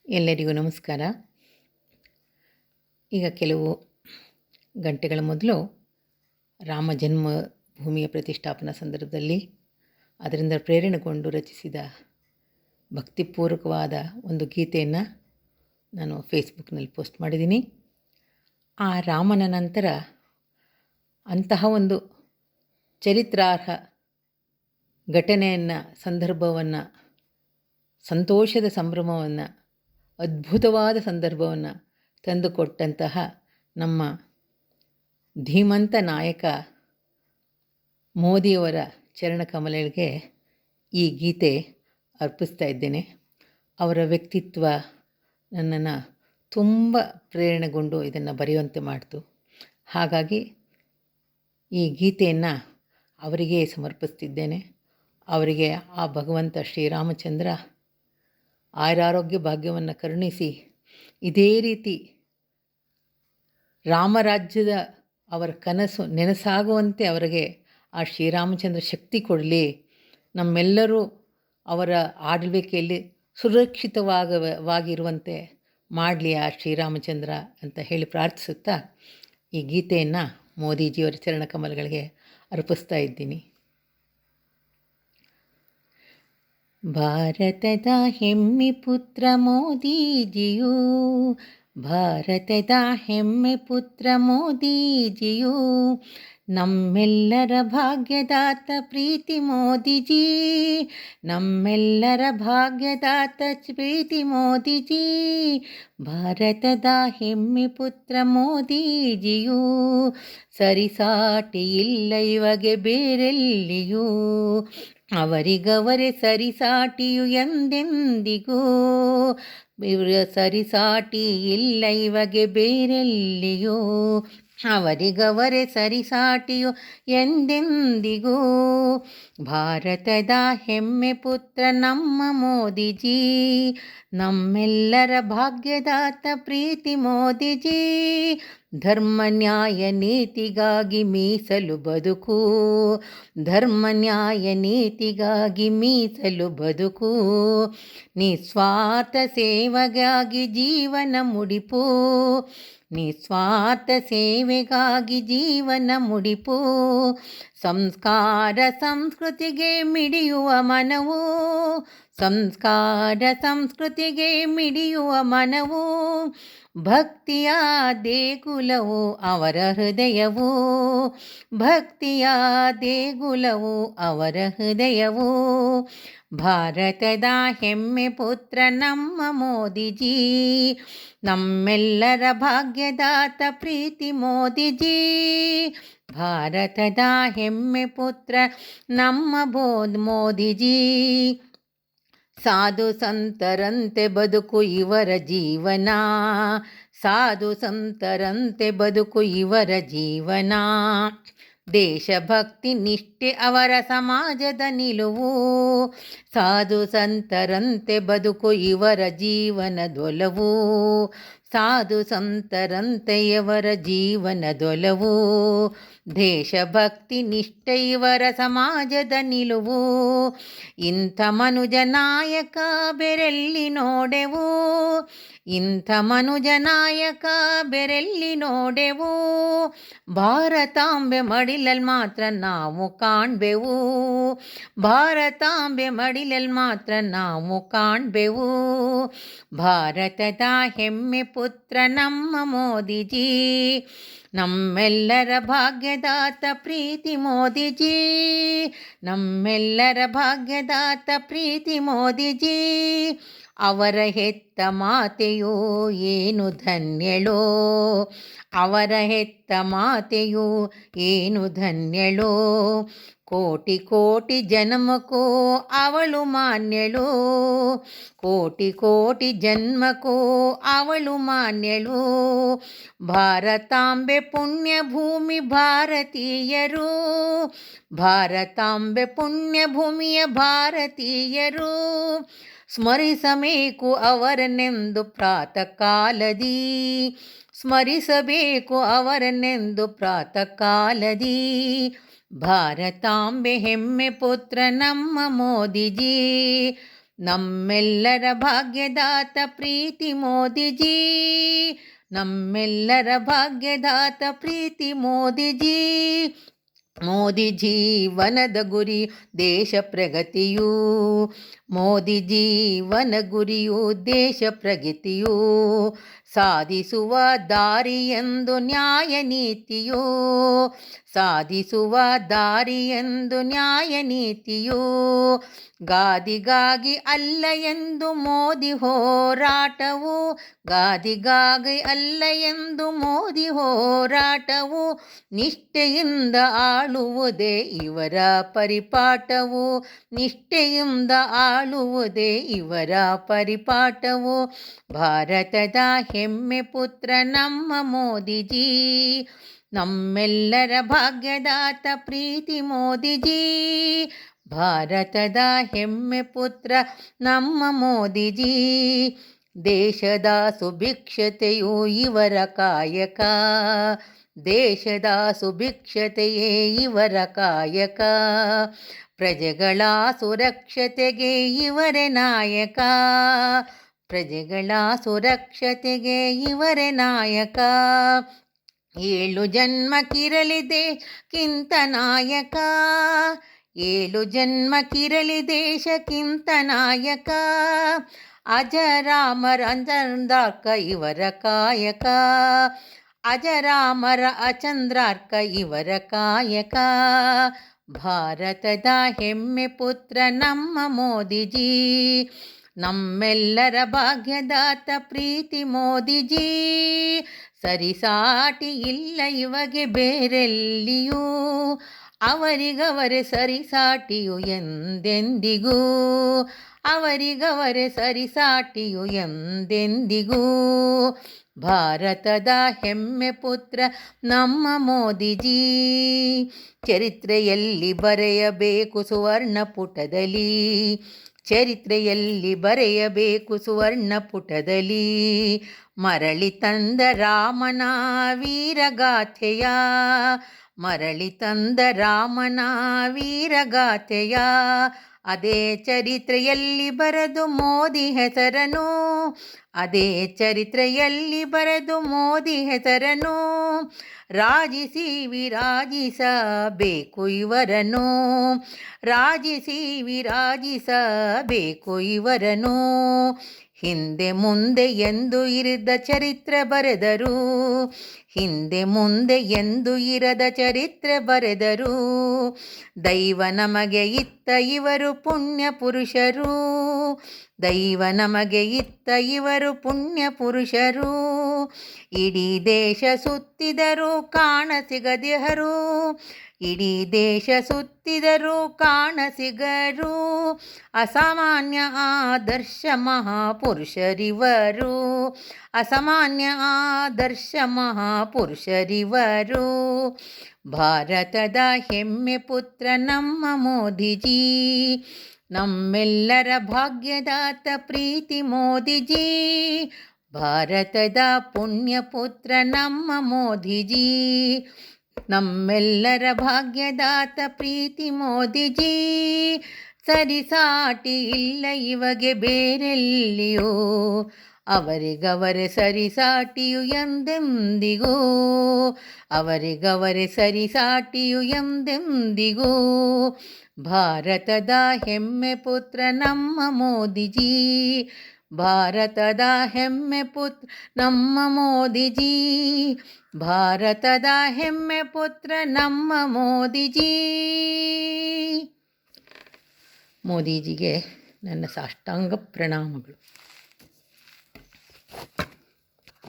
ಎಲ್ಲರಿಗೂ ನಮಸ್ಕಾರ. ಈಗ ಕೆಲವು ಗಂಟೆಗಳ ಮೊದಲು ರಾಮ ಜನ್ಮಭೂಮಿಯ ಪ್ರತಿಷ್ಠಾಪನಾ ಸಂದರ್ಭದಲ್ಲಿ ಅದರಿಂದ ಪ್ರೇರಣೆಗೊಂಡು ರಚಿಸಿದ ಭಕ್ತಿಪೂರ್ವಕವಾದ ಒಂದು ಗೀತೆಯನ್ನು ನಾನು ಫೇಸ್ಬುಕ್ನಲ್ಲಿ ಪೋಸ್ಟ್ ಮಾಡಿದ್ದೀನಿ. ಆ ರಾಮನ ನಂತರ ಅಂತಹ ಒಂದು ಚರಿತ್ರಾರ್ಹ ಘಟನೆಯನ್ನು, ಸಂದರ್ಭವನ್ನು, ಸಂತೋಷದ ಸಂಭ್ರಮವನ್ನು, ಅದ್ಭುತವಾದ ಸಂದರ್ಭವನ್ನು ತಂದುಕೊಟ್ಟಂತಹ ನಮ್ಮ ಧೀಮಂತ ನಾಯಕ ಮೋದಿಯವರ ಚರಣಕಮಲಗಳಿಗೆ ಈ ಗೀತೆ ಅರ್ಪಿಸ್ತಾ ಇದ್ದೇನೆ. ಅವರ ವ್ಯಕ್ತಿತ್ವ ನನ್ನನ್ನು ತುಂಬ ಪ್ರೇರಣೆಗೊಂಡು ಇದನ್ನು ಬರೆಯುವಂತೆ ಮಾಡಿತು. ಹಾಗಾಗಿ ಈ ಗೀತೆಯನ್ನು ಅವರಿಗೆ ಸಮರ್ಪಿಸ್ತಿದ್ದೇನೆ. ಅವರಿಗೆ ಆ ಭಗವಂತ ಶ್ರೀರಾಮಚಂದ್ರ ಆಯುರಾರೋಗ್ಯ ಭಾಗ್ಯವನ್ನು ಕರುಣಿಸಿ ಇದೇ ರೀತಿ ರಾಮರಾಜ್ಯದ ಅವರ ಕನಸು ನೆನಸಾಗುವಂತೆ ಅವರಿಗೆ ಆ ಶ್ರೀರಾಮಚಂದ್ರ ಶಕ್ತಿ ಕೊಡಲಿ. ನಮ್ಮೆಲ್ಲರೂ ಅವರ ಆಳ್ವಿಕೆಯಲ್ಲಿ ಸುರಕ್ಷಿತವಾಗಿರುವಂತೆ ಮಾಡಲಿ ಆ ಶ್ರೀರಾಮಚಂದ್ರ ಅಂತ ಹೇಳಿ ಪ್ರಾರ್ಥಿಸುತ್ತಾ ಈ ಗೀತೆಯನ್ನು ಮೋದಿಜಿಯವರ ಚರಣಕಮಲಗಳಿಗೆ ಅರ್ಪಿಸ್ತಾ ಇದ್ದೀನಿ. ಭಾರತದ ಹೆಮ್ಮೆ ಪುತ್ರ ಮೋದಿಜಿಯು, ಭಾರತದ ಹೆಮ್ಮೆ ಪುತ್ರ ಮೋದಿಜಿಯು, ನಮ್ಮೆಲ್ಲರ ಭಾಗ್ಯದಾತ ಪ್ರೀತಿ ಮೋದಿಜಿ, ನಮ್ಮೆಲ್ಲರ ಭಾಗ್ಯದಾತ ಪ್ರೀತಿ ಮೋದಿಜಿ. ಭಾರತದ ಹೆಮ್ಮೆ ಪುತ್ರ ಮೋದಿಜಿಯು, ಸರಿಸಾಟಿ ಇಲ್ಲ ಇವಾಗೆ ಬೇರೆಲ್ಲಿಯೂ, ಅವರಿಗವರೇ ಸರಿಸಾಟಿಯು ಎಂದೆಂದಿಗೂ, ಇವರ ಸರಿಸಾಟಿ ಇಲ್ಲ ಇವಾಗೆ ಬೇರೆಲ್ಲಿಯೂ, ಅವರಿಗವರೇ ಸರಿಸಾಟಿಯು ಎಂದೆಂದಿಗೂ. ಭಾರತದ ಹೆಮ್ಮೆ ಪುತ್ರ ನಮ್ಮ ಮೋದಿಜಿ, ನಮ್ಮೆಲ್ಲರ ಭಾಗ್ಯದಾತ ಪ್ರೀತಿ ಮೋದಿಜಿ. ಧರ್ಮ ನ್ಯಾಯ ನೀತಿಗಾಗಿ ಮೀಸಲು ಬದುಕು, ಧರ್ಮ ನ್ಯಾಯ ನೀತಿಗಾಗಿ ಮೀಸಲು ಬದುಕು, ನಿಸ್ವಾರ್ಥ ಸೇವೆಗಾಗಿ ಜೀವನ ಮುಡಿಪು, ನಿಸ್ವಾರ್ಥ ಸೇವೆಗಾಗಿ ಜೀವನ ಮುಡಿಪು. ಸಂಸ್ಕಾರ ಸಂಸ್ಕೃತಿಗೆ ಮಿಡಿಯುವ ಮನವು, ಸಂಸ್ಕಾರ ಸಂಸ್ಕೃತಿಗೆ ಮಿಡಿಯುವ ಮನವು, ಭಕ್ತಿಯ ದೇಗುಲವು ಅವರ ಹೃದಯವು, ಭಕ್ತಿಯ ದೇಗುಲವು ಅವರ ಹೃದಯವು. ಭಾರತದ ಹೆಮ್ಮೆ ಪುತ್ರ ನಮ್ಮ ಮೋದಿಜಿ, ನಮ್ಮೆಲ್ಲರ ಭಾಗ್ಯದಾತ ಪ್ರೀತಿ ಮೋದಿಜಿ. ಭಾರತದ ಹೆಮ್ಮೆ ಪುತ್ರ ನಮ್ಮ ಮೋದಿಜಿ. ಸಾಧು ಸಂತರಂತೆ ಬದುಕು ಇವರ ಜೀವನ, ಸಾಧು ಸಂತರಂತೆ ಬದುಕು ಇವರ ಜೀವನ, ದೇಶಭಕ್ತಿ ನಿಷ್ಠೆ ಅವರ ಸಮಾಜದ ನಿಲುವು, ಸಾಧು ಸಂತರಂತೆ ಬದುಕು ಇವರ ಜೀವನದೊಲವು, ಸಾಧು ಸಂತರಂತೆ ಇವರ ಜೀವನದೊಲವು, ದೇಶಭಕ್ತಿ ನಿಷ್ಠೆ ಇವರ ಸಮಾಜದ ನಿಲುವು. ಇಂಥ ಮನುಜ ನಾಯಕ ಬೆರೆಲ್ಲಿ ನೋಡೆವು, ಇಂಥ ಮನುಜ ನಾಯಕ ಬೆರೆಲ್ಲಿ ನೋಡೆವು, ಭಾರತಾಂಬೆ ಮಡಿಲಲ್ಲಿ ಮಾತ್ರ ನಾವು ಕಾಣ್ಬೆವು, ಭಾರತಾಂಬೆ ಮಡಿಲಲ್ಲಿ ಮಾತ್ರ ನಾವು ಕಾಣ್ಬೆವು. ಭಾರತದ ಹೆಮ್ಮೆ ಪುತ್ರ ನಮ್ಮ ಮೋದಿಜಿ, ನಮ್ಮೆಲ್ಲರ ಭಾಗ್ಯದಾತ ಪ್ರೀತಿ ಮೋದಿಜಿ, ನಮ್ಮೆಲ್ಲರ ಭಾಗ್ಯದಾತ ಪ್ರೀತಿ ಮೋದಿಜಿ. ಅವರ ಹೆತ್ತ ಮಾತೆಯೋ ಏನು ಧನ್ಯಳೋ, ಅವರ ಹೆತ್ತ ಮಾತೆಯೋ ಏನು ಧನ್ಯಳೋ, ಕೋಟಿ ಕೋಟಿ ಜನ್ಮಕ್ಕೋ ಅವಳು ಮಾನ್ಯಳು, ಕೋಟಿ ಕೋಟಿ ಜನ್ಮಕ್ಕೋ ಅವಳು ಮಾನ್ಯಳು. ಭಾರತಾಂಬೆ ಪುಣ್ಯ ಭೂಮಿ ಭಾರತೀಯರು, ಭಾರತಾಂಬೆ ಪುಣ್ಯ ಭೂಮಿಯ ಭಾರತೀಯರು, ಸ್ಮರಿಸಬೇಕು ಅವರನ್ನೆಂದು ಪ್ರಾತಃ ಕಾಲದಿ, ಸ್ಮರಿಸಬೇಕು ಅವರನ್ನೆಂದು ಪ್ರಾತಃ ಕಾಲದಿ. ಭಾರತಾಂಬೆ ಹೆಮ್ಮೆ ಪುತ್ರ ನಮ್ಮ ಮೋದಿಜಿ, ನಮ್ಮೆಲ್ಲರ ಭಾಗ್ಯದಾತ ಪ್ರೀತಿ ಮೋದಿಜಿ, ನಮ್ಮೆಲ್ಲರ ಭಾಗ್ಯದಾತ ಪ್ರೀತಿ ಮೋದಿಜಿ. ಮೋದಿ ಜೀವನದ ಗುರಿ ದೇಶ ಪ್ರಗತಿಯು, ಮೋದಿ ಜೀವನ ಗುರಿಯು ದೇಶ ಪ್ರಗತಿಯು. ಸಾಧಿಸುವ ದಾರಿಯೆಂದು ನ್ಯಾಯ ನೀತಿಯು, ಸಾಧಿಸುವ ದಾರಿಯೆಂದು ನ್ಯಾಯ ನೀತಿಯು. ಗಾದಿಗಾಗಿ ಅಲ್ಲ ಎಂದು ಮೋದಿ ಹೋರಾಟವು, ಗಾದಿಗಾಗಿ ಅಲ್ಲ ಎಂದು ಮೋದಿ ಹೋರಾಟವು. ನಿಷ್ಠೆಯಿಂದ ಆಳುವುದೇ ಇವರ ಪರಿಪಾಠವು, ನಿಷ್ಠೆಯಿಂದ ಆಳುವುದೇ ಇವರ ಪರಿಪಾಠವು. ಭಾರತದ ಹೆಮ್ಮೆ ಪುತ್ರ ನಮ್ಮ ಮೋದಿಜಿ, ನಮ್ಮೆಲ್ಲರ ಭಾಗ್ಯದಾತ ಪ್ರೀತಿ ಮೋದಿಜಿ. ಭಾರತದ ಹೆಮ್ಮೆ ಪುತ್ರ ನಮ್ಮ ಮೋದಿಜಿ. ದೇಶದ ಸುಭಿಕ್ಷತೆಯು ಇವರ ಕಾಯಕ, ದೇಶದ ಸುಭಿಕ್ಷತೆಯೇ ಇವರ ಕಾಯಕ. ಪ್ರಜೆಗಳ ಸುರಕ್ಷತೆಗೆ ಇವರೇ ನಾಯಕ, ಪ್ರಜೆಗಳ ಸುರಕ್ಷತೆಗೆ ಇವರೇ ನಾಯಕ. 7 ಜನ್ಮಕ್ಕಿರಲಿ ದೇಶಕ್ಕಿಂತ ನಾಯಕ, 7 ಜನ್ಮಕ್ಕಿರಲಿ ದೇಶಕ್ಕಿಂತ ನಾಯಕ. ಅಜರಾಮರ ಅಚಂದ್ರಾರ್ಕ ಇವರ ಕಾಯಕ, ಅಜರಾಮರ ಅಚಂದ್ರಾರ್ಕ ಇವರ ಕಾಯಕ. ಭಾರತದ ಹೆಮ್ಮೆ ಪುತ್ರ ನಮ್ಮ ಮೋದಿಜಿ, ನಮ್ಮೆಲ್ಲರ ಭಾಗ್ಯದಾತ ಪ್ರೀತಿ ಮೋದಿಜಿ. ಸರಿಸಾಟಿ ಇಲ್ಲ ಇಮಗೆ ಬೇರೆಲ್ಲಿಯೂ, ಅವರಿಗವರೇ ಸರಿಸಾಟಿಯು ಎಂದೆಂದಿಗೂ, ಅವರಿಗವರೇ ಸರಿಸಾಟಿಯು ಎಂದೆಂದಿಗೂ. ಭಾರತದ ಹೆಮ್ಮೆ ಪುತ್ರ ನಮ್ಮ ಮೋದಿಜಿ. ಚರಿತ್ರೆಯಲ್ಲಿ ಬರೆಯಬೇಕು ಸುವರ್ಣ ಪುಟದಲ್ಲಿ, ಚರಿತ್ರೆಯಲ್ಲಿ ಬರೆಯಬೇಕು ಸುವರ್ಣ ಪುಟದಲ್ಲಿ. ಮರಳಿ ತಂದ ರಾಮನ ವೀರಗಾಥೆಯ, ಮರಳಿ ತಂದ ರಾಮನ ವೀರಗಾಥೆಯ. ಅದೇ ಚರಿತ್ರೆಯಲ್ಲಿ ಬರೆದು ಮೋದಿ ಹೆಸರನು, ಅದೇ ಚರಿತ್ರೆಯಲ್ಲಿ ಬರೆದು ಮೋದಿ ಹೆಸರನು. ರಾಜಿಸಿ ವಿರಾಜಿಸಬೇಕು ಇವರನು, ರಾಜಿಸಿ ವಿರಾಜಿಸಬೇಕು ಇವರನು. ಹಿಂದೆ ಮುಂದೆ ಎಂದು ಇರದ ಚರಿತ್ರೆ ಬರೆದರು, ಹಿಂದೆ ಮುಂದೆ ಎಂದು ಇರದ ಚರಿತ್ರೆ ಬರೆದರು. ದೈವ ನಮಗೆ ಇತ್ತ ಇವರು ಪುಣ್ಯ ಪುರುಷರು, ದೈವ ನಮಗೆ ಇತ್ತ ಇವರು ಪುಣ್ಯ ಪುರುಷರು. ಇಡೀ ದೇಶ ಸುತ್ತಿದರೂ ಕಾಣಸಿಗದಿಹರು, ಇಡೀ ದೇಶ ಸುತ್ತಿದರೂ ಕಾಣಸಿಗರು. ಅಸಾಮಾನ್ಯ ಆದರ್ಶ ಮಹಾಪುರುಷರಿವರು, ಅಸಾಮಾನ್ಯ ಆದರ್ಶ ಮಹಾಪುರುಷರಿವರು. ಭಾರತದ ಹೆಮ್ಮೆ ಪುತ್ರ ನಮ್ಮ ಮೋದಿಜಿ, ನಮ್ಮೆಲ್ಲರ ಭಾಗ್ಯದಾತ ಪ್ರೀತಿ ಮೋದಿಜಿ. ಭಾರತದ ಪುಣ್ಯ ಪುತ್ರ ನಮ್ಮ ಮೋದಿಜಿ, ನಮ್ಮೆಲ್ಲರ ಭಾಗ್ಯದಾತ ಪ್ರೀತಿ ಮೋದಿಜಿ. ಸರಿಸಾಟಿ ಇಲ್ಲ ಇಮಗೆ ಬೇರೆಲ್ಲಿಯೂ, ಅವರಿಗವರೇ ಸರಿಸಾಟಿಯು ಎಂದೆಂದಿಗೂ, ಅವರಿಗವರೇ ಸರಿಸಾಟಿಯು ಎಂದೆಂದಿಗೂ. ಭಾರತದ ಹೆಮ್ಮೆ ಪುತ್ರ ನಮ್ಮ ಮೋದಿಜಿ, ಭಾರತದ ಹೆಮ್ಮೆ ಪುತ್ರ ನಮ್ಮ ಮೋದಿಜಿ. ಭಾರತದ ಹೆಮ್ಮೆ ಪುತ್ರ ನಮ್ಮ ಮೋದಿಜಿ. ಮೋದಿಜಿಗೆ ನನ್ನ ಸಾಷ್ಟಾಂಗ ಪ್ರಣಾಮಗಳು.